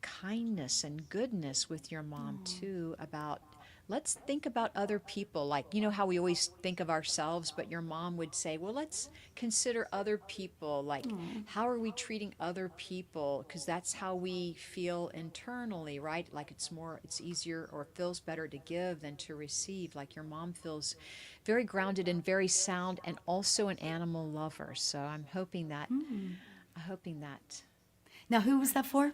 kindness and goodness with your mom too, about let's think about other people. Like, you know how we always think of ourselves, but your mom would say, well, let's consider other people. Like, how are we treating other people? Because that's how we feel internally, right? Like it's easier or feels better to give than to receive. Like your mom feels very grounded and very sound and also an animal lover. So I'm hoping that Now, who was that for?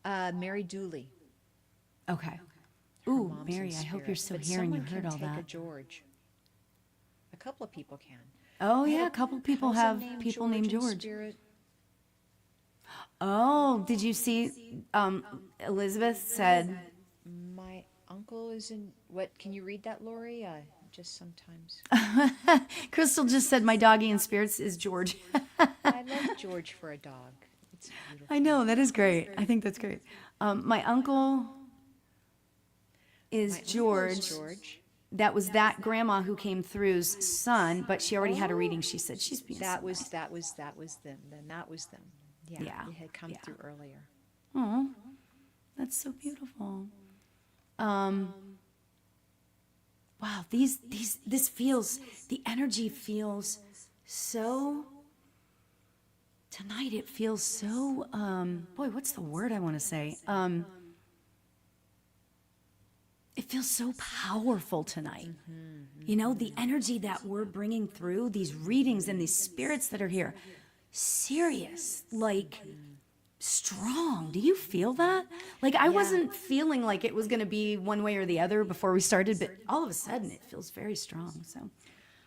Mary Dooley. Okay. Her Ooh, mom's in Mary, I hope you're spirit. still But here and you someone heard can all take a that. George. A couple of people can. Oh, I had yeah, a couple people cousin have named people George named in George. spirit. Oh, did you see? Elizabeth said, My uncle is in. What? Can you read that, Lori? Just sometimes. Crystal just said, my doggy in spirits is George. I love George for a dog. It's beautiful. I know, that is great. I think that's great. My uncle is My uncle is George. George. That was that grandma who came through's son, but she already had a reading. She said she's being That so was nice. that was them. Then that was them. Yeah, Yeah, it had come yeah. through earlier. Oh, that's so beautiful. Wow, this feels, the energy feels so, tonight it feels so, boy, what's the word I want to say? It feels so powerful tonight. You know, the energy that we're bringing through, these readings and these spirits that are here, serious, like strong. Do you feel that? Like I wasn't feeling like it was going to be one way or the other before we started, but all of a sudden it feels very strong. So,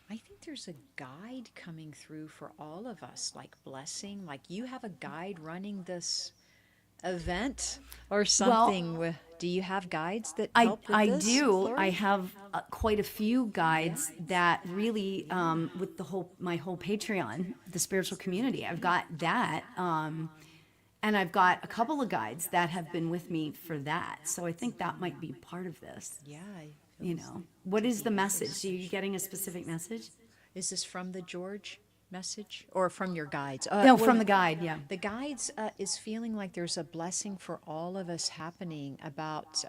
I think there's a guide coming through for all of us, like blessing. Like you have a guide running this event or something. Do you have guides that help with I this? do. Lori? I have quite a few guides that really, with my whole Patreon, the spiritual community, I've got that. And I've got a couple of guides that have been with me for that. So I think that might be part of this. Yeah. It You feels know, what to is be the very message? Are you getting a specific message? Is this from the George message or from your guides? No, from the guide, yeah. The guides is feeling like there's a blessing for all of us happening about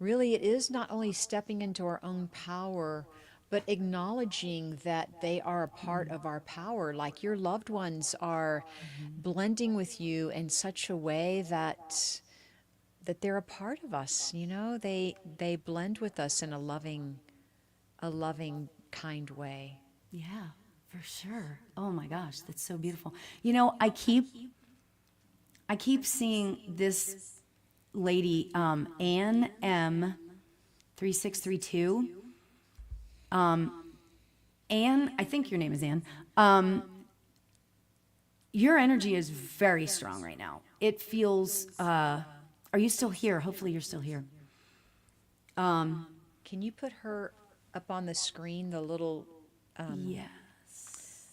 really, it is not only stepping into our own power, but acknowledging that they are a part of our power. Like your loved ones are blending with you in such a way that they're a part of us. You know, they blend with us in a loving, kind way. Yeah, for sure. Oh my gosh, that's so beautiful. You know, I keep seeing this lady, Ann M. 3632. Ann, I think your name is Ann. Your energy is very strong right now. It feels. Are you still here? Hopefully, you're still here. Can you put her up on the screen, the little, Yeah.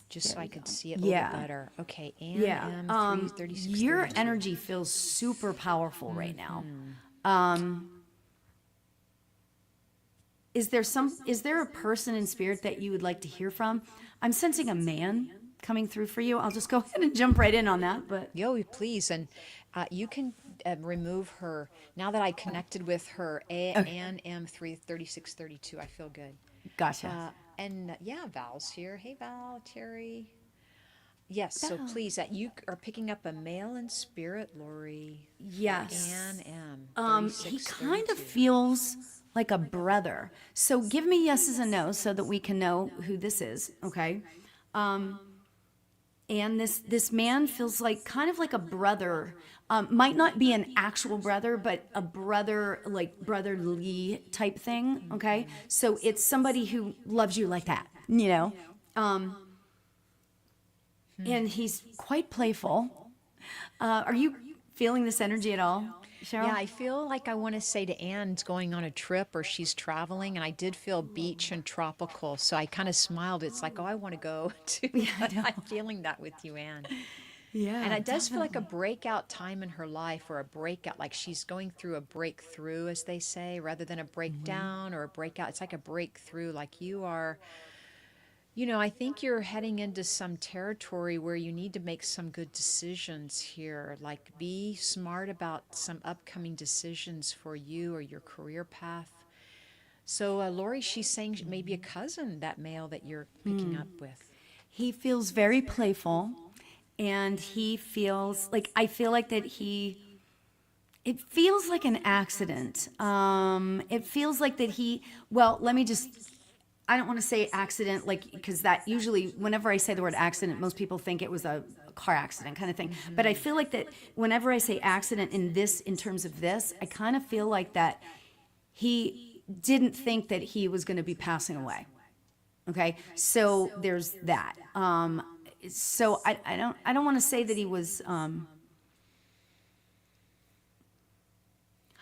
just so There I we could go. see it a little Yeah. bit better? Okay, Ann Yeah. M. 336. Your energy feels super powerful right now. Is there a person in spirit that you would like to hear from? I'm sensing a man coming through for you. I'll just go ahead and jump right in on that. But Yo, please, and you can remove her now that I connected with her. Ann M. 33632. I feel good. gotcha. And yeah, Val's here. Hey, Val, Terry. Yes, so Val. please, you are picking up a male in spirit, Lori. Yes. Ann M. He kind of 3632. feels like a brother. So give me yeses and nos so that we can know who this is. Okay. And this man feels like kind of like a brother. Might not be an actual brother, but a brother, like brotherly type thing. Okay. So it's somebody who loves you like that, you know. And he's quite playful. Are you feeling this energy at all, Cheryl? Yeah, I feel like I want to say to Anne's going on a trip or she's traveling, and I did feel beach and tropical, so I kind of smiled. It's like, oh, I want to go too. I'm feeling that with you, Anne. Yeah. And it does feel like a breakout time in her life, or a breakout, like she's going through a breakthrough, as they say, rather than a breakdown or a breakout. It's like a breakthrough, like you are. You know, I think you're heading into some territory where you need to make some good decisions here. Like, be smart about some upcoming decisions for you or your career path. So, Lori, she's saying maybe a cousin, that male that you're picking up with. He feels very playful, and he feels like, I feel like that it feels like an accident. It feels like that well, let me just, I don't want to say accident, like, because that usually, whenever I say the word accident, most people think it was a car accident kind of thing. But I feel like that whenever I say accident in terms of this, I kind of feel like that he didn't think that he was going to be passing away. Okay, so there's that. So I don't want to say that he was. How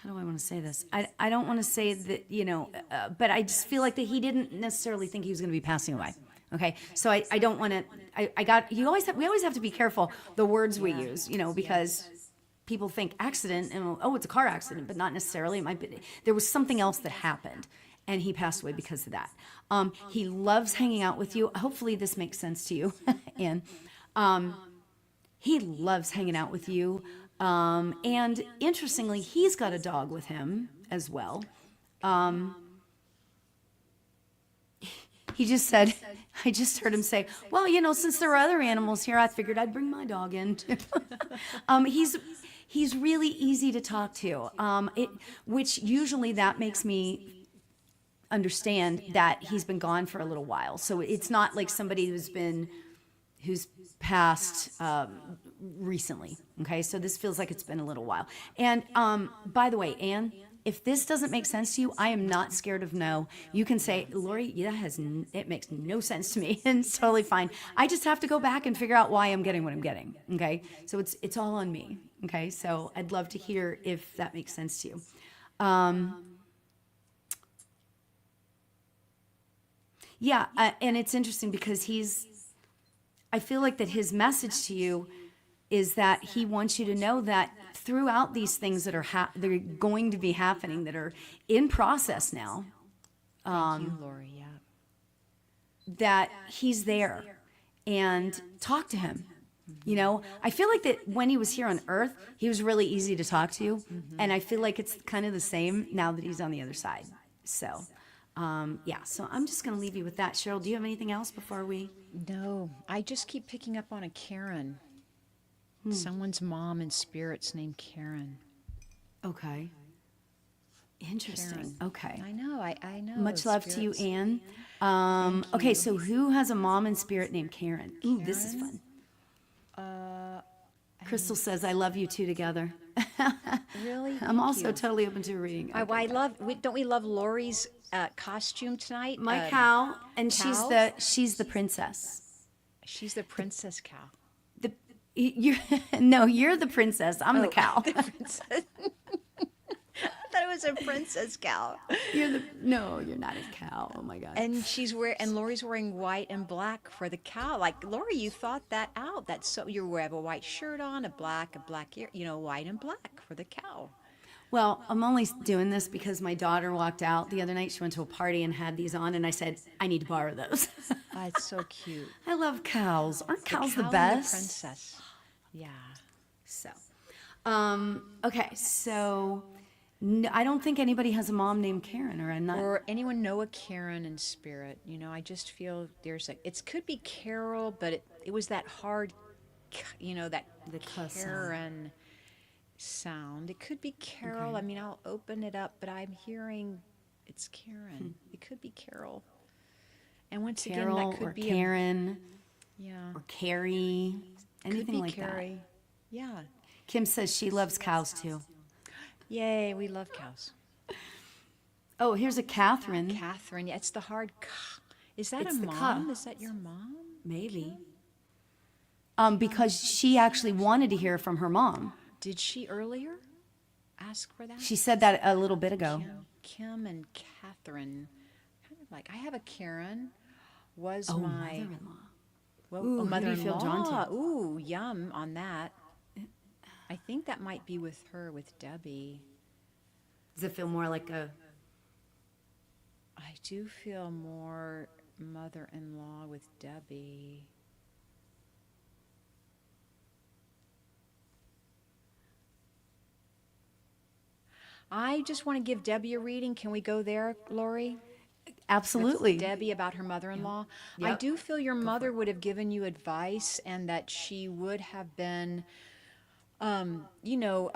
do I want to say this? I don't want to say that, but I just feel like that he didn't necessarily think he was going to be passing away. Okay, so I don't want to. We always have to be careful the words we use, because people think accident and oh, it's a car accident, but not necessarily. It might be there was something else that happened, and he passed away because of that. He loves hanging out with you. Hopefully, this makes sense to you, Anne. He loves hanging out with you. And interestingly, he's got a dog with him as well. He just said, I just heard him say, well, since there are other animals here, I figured I'd bring my dog in too. He's really easy to talk to, which usually that makes me understand that he's been gone for a little while. So it's not like somebody who's passed recently. Okay, so this feels like it's been a little while. And by the way, Anne, if this doesn't make sense to you, I am not scared of no. You can say, Lori, it makes no sense to me, and it's totally fine. I just have to go back and figure out why I'm getting what I'm getting. Okay, so it's all on me. Okay, so I'd love to hear if that makes sense to you. Yeah, and it's interesting because I feel like that his message to you is that he wants you to know that throughout these things that are they're going to be happening, that are in process now, Thank you, Lori. Yeah. that he's there, and talk to him. I feel like that when he was here on earth, he was really easy to talk to, and I feel like it's kind of the same now that he's on the other side. So yeah, so I'm just going to leave you with that. Cheryl, do you have anything else before we? No, I just keep picking up on a Karen. Someone's mom in spirit's named Karen. Okay. Interesting. Karen. Okay. I know. I know. Much love to you, spirits. Anne. Okay, so who has a mom in spirit named Karen? Ooh, this is fun. Crystal says, I love you two together. Really? I'm Thank also you. totally open to reading. I love. Don't we love Lori's costume tonight? My cow, and cow? she's the princess. She's the princess cow. You're the princess. I'm the cow. The princess. I thought it was a princess cow. No, you're not a cow. Oh my God. And Lori's wearing white and black for the cow. Like, Lori, you thought that out. That's so you have a white shirt on, a black ear, white and black for the cow. Well, I'm only doing this because my daughter walked out the other night. She went to a party and had these on, and I said, I need to borrow those. Oh, it's so cute. I love cows. Aren't cows the cow and best? the princess. Yeah. So, okay, so I don't think anybody has a mom named Karen, or I'm not. Or anyone know a Karen in spirit? I just feel it could be Carol, but it was that hard, that The cuss sound. Karen sound. It could be Carol. Okay. I'll open it up, but I'm hearing it's Karen. It could be Carol. And once Carol again, that could or be Karen yeah. or Carrie, anything Could be like Carrie. that. Yeah. Kim says she loves cows too. Yay, we love cows. Oh, here's a Catherine. Catherine, yeah, it's the hard Is that It's a the mom? ka. Is that your mom? Maybe. Because she actually wanted to hear from her mom. Did she earlier ask for that? She said that a little bit ago. Kim and Catherine. Kind of like, I have a Karen. Was Oh, my mother-in-law. well, Ooh, who do you feel drawn to? mother-in-law. Ooh, yum on that. I think that might be with Debbie. Does it feel more like a? I do feel more mother-in-law with Debbie. I just want to give Debbie a reading. Can we go there, Lori? Absolutely. Debbie about her mother-in-law. I Yep. do feel your mother would have given you advice and that she would have been, you know,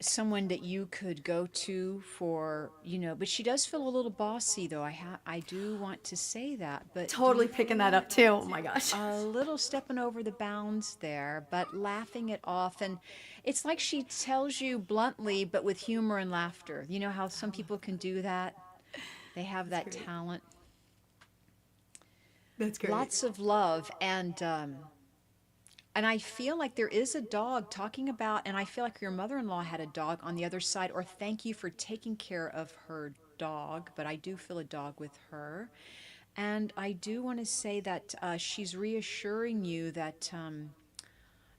someone that you could go to for, but she does feel a little bossy though. I do want to say that, but Totally picking that up too. Oh my gosh. a little stepping over the bounds there, but laughing it off. And it's like she tells you bluntly, but with humor and laughter. You know how some people can do that? They have that talent. That's great. Lots of love. And I feel like there is a dog talking about, and I feel like your mother-in-law had a dog on the other side, or thank you for taking care of her dog, but I do feel a dog with her. And I do want to say that she's reassuring you that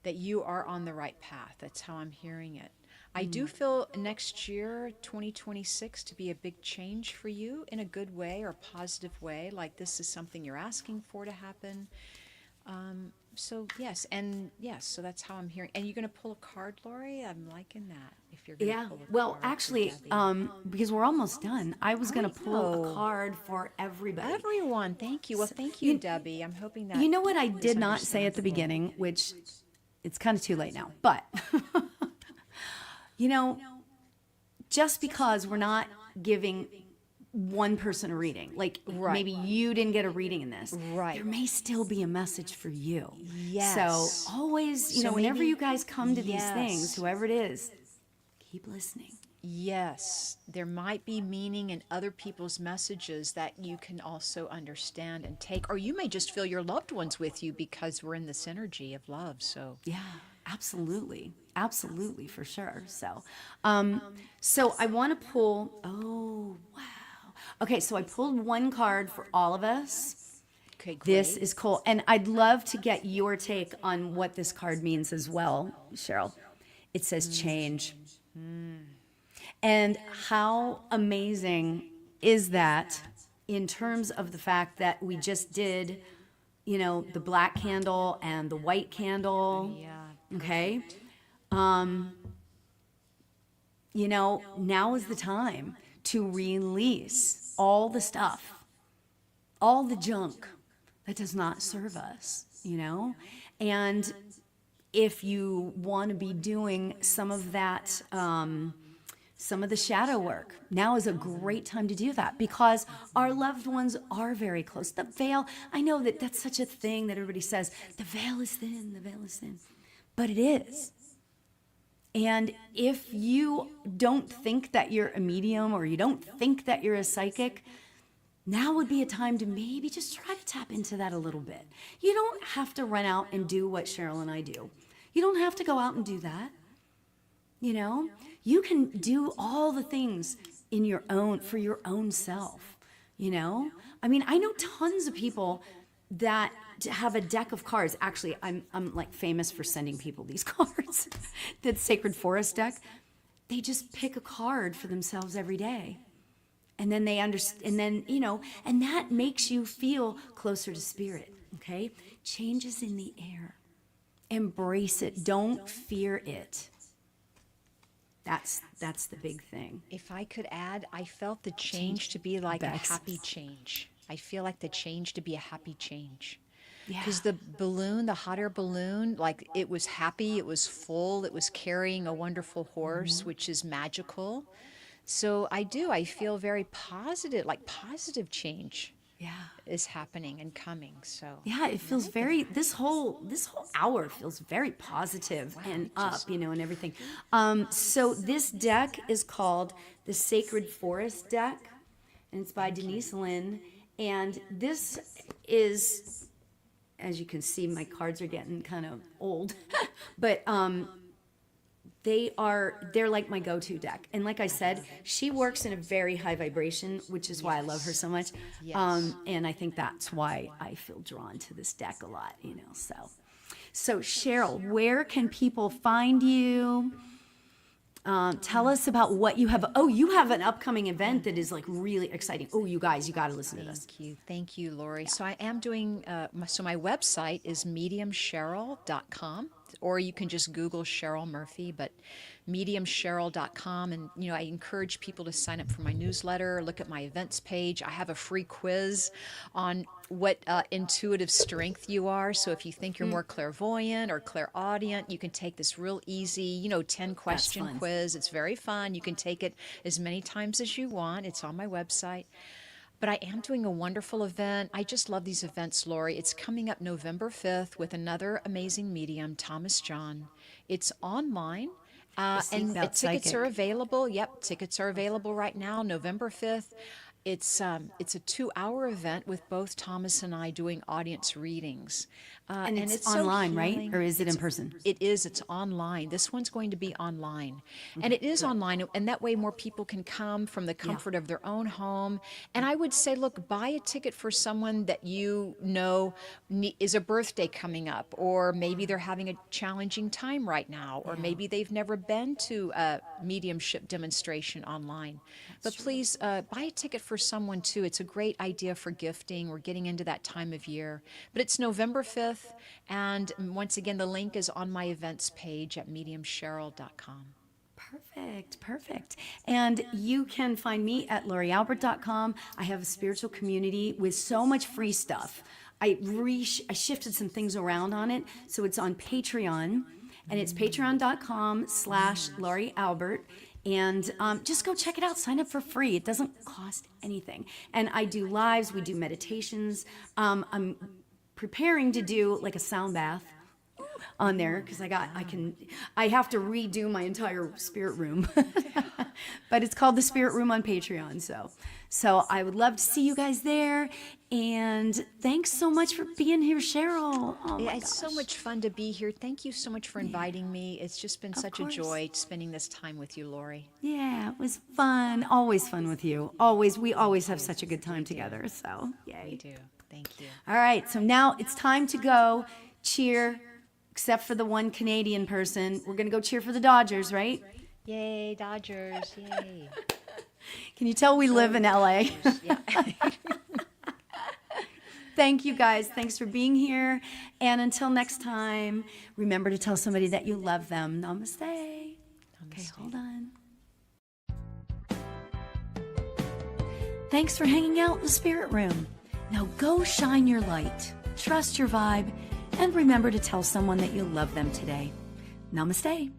that you are on the right path. That's how I'm hearing it. I do feel next year, 2026, to be a big change for you in a good way or a positive way, like this is something you're asking for to happen. So so that's how I'm hearing. And you're going to pull a card, Lori? I'm liking that. If you're going to Yeah. pull a Well, card for actually, Debbie. because we're almost done, I was going to pull know. a card for everybody. Everyone, thank you. Well, thank you, Debbie. I'm hoping that You know what I did not say at the understandable. beginning, which it's kind of too late now, but you know, just because we're not giving one person a reading, like Right. maybe you didn't get a reading in this, Right. there may still be a message for you. Yes. So always, So whenever maybe- you guys come to these Yes. things, whoever it is, keep listening. Yes, there might be meaning in other people's messages that you can also understand and take, or you may just feel your loved ones with you because we're in this energy of love. So Yeah, absolutely. Absolutely, for sure. So, so I want to pull, oh, wow. Okay, so I pulled one card for all of us. okay, great. This is cool. And I'd love to get your take on what this card means as well, Cheryl. It says change. And how amazing is that in terms of the fact that we just did, the black candle and the white candle. Yeah. Okay. Now is the time to release all the stuff, all the junk that does not serve us, And if you want to be doing some of that, some of the shadow work, now is a great time to do that because our loved ones are very close. The veil, I know that that's such a thing that everybody says, the veil is thin, the veil is thin, but it is. And if you don't think that you're a medium or you don't think that you're a psychic, now would be a time to maybe just try to tap into that a little bit. You don't have to run out and do what Cheryl and I do. You don't have to go out and do that. You can do all the things for your own self, I mean, I know tons of people that have a deck of cards. Actually, I'm like famous for sending people these cards. That Sacred Forest deck. They just pick a card for themselves every day. And then they understand, and then, and that makes you feel closer to spirit, okay? Changes in the air. Embrace it. Don't fear it. That's the big thing. If I could add, I felt the change to be like Bex. a happy change. I feel like the change to be a happy change. Yeah. Because the balloon, the hot air balloon, like it was happy, it was full, it was carrying a wonderful horse, which is magical. So I feel very positive, like positive change Yeah. is happening and coming. So Yeah, it feels this whole hour feels very positive and up, and everything. So this deck is called the Sacred Forest deck, and it's by Denise Lynn. And this is, as you can see, my cards are getting kind of old, but they're like my go-to deck. And like I said, she works in a very high vibration, which is why I love her so much. Yes. And I think that's why I feel drawn to this deck a lot, So Cheryl, where can people find you? Tell us about what you have. Oh, you have an upcoming event that is like really exciting. Oh, you guys, you got to listen to this. Thank you, Lori. So I am doing, so my website is mediumcheryl.com. or you can just Google Cheryl Murphy, but mediumcheryl.com. And, I encourage people to sign up for my newsletter, look at my events page. I have a free quiz on what intuitive strength you are. So if you think you're more clairvoyant or clairaudient, you can take this real easy, 10-question fun. quiz. It's very fun. You can take it as many times as you want. It's on my website. But I am doing a wonderful event. I just love these events, Lori. It's coming up November 5th with another amazing medium, Thomas John. It's online. And Seatbelt tickets are Psychic. available. Yep, tickets are available right now, November 5th. It's a 2-hour event with both Thomas and I doing audience readings. And it's so online, right? healing. Or is it in person? It is. It's online. This one's going to be online. And it is online. And that way more people can come from the comfort of their own home. And I would say, look, buy a ticket for someone that is a birthday coming up, or maybe they're having a challenging time right now, or maybe they've never been to a mediumship demonstration online. But please buy a ticket for someone too. It's a great idea for gifting. We're getting into that time of year. But it's November 5th. And once again, the link is on my events page at mediumcheryl.com. Perfect. And you can find me at lauriealbert.com. I have a spiritual community with so much free stuff. I shifted some things around on it. So it's on Patreon, and it's patreon.com/lauriealbert. And just go check it out. Sign up for free. It doesn't cost anything. And I do lives. We do meditations. I'm preparing to do like a sound bath on there because I have to redo my entire spirit room. But it's called the Spirit Room on Patreon. So I would love to see you guys there. And thanks so much for being here, Cheryl. Oh my It's so gosh. much fun to be here. Thank you so much for inviting me. It's just been such a course. joy spending this time with you, Lori. Yeah, it was fun. Always fun with you. We always have such a good time together. So yay. We do. Thank you. All right, so now it's time to go cheer, except for the one Canadian person. We're going to go cheer for the Dodgers, right? Yay, Dodgers. Yay. Can you tell we live in LA? Yeah. Thank you guys. Thanks for being here. And until next time, remember to tell somebody that you love them. Namaste. Okay, hold on. Thanks for hanging out in the Spirit Room. Now go shine your light, trust your vibe, and remember to tell someone that you love them today. Namaste.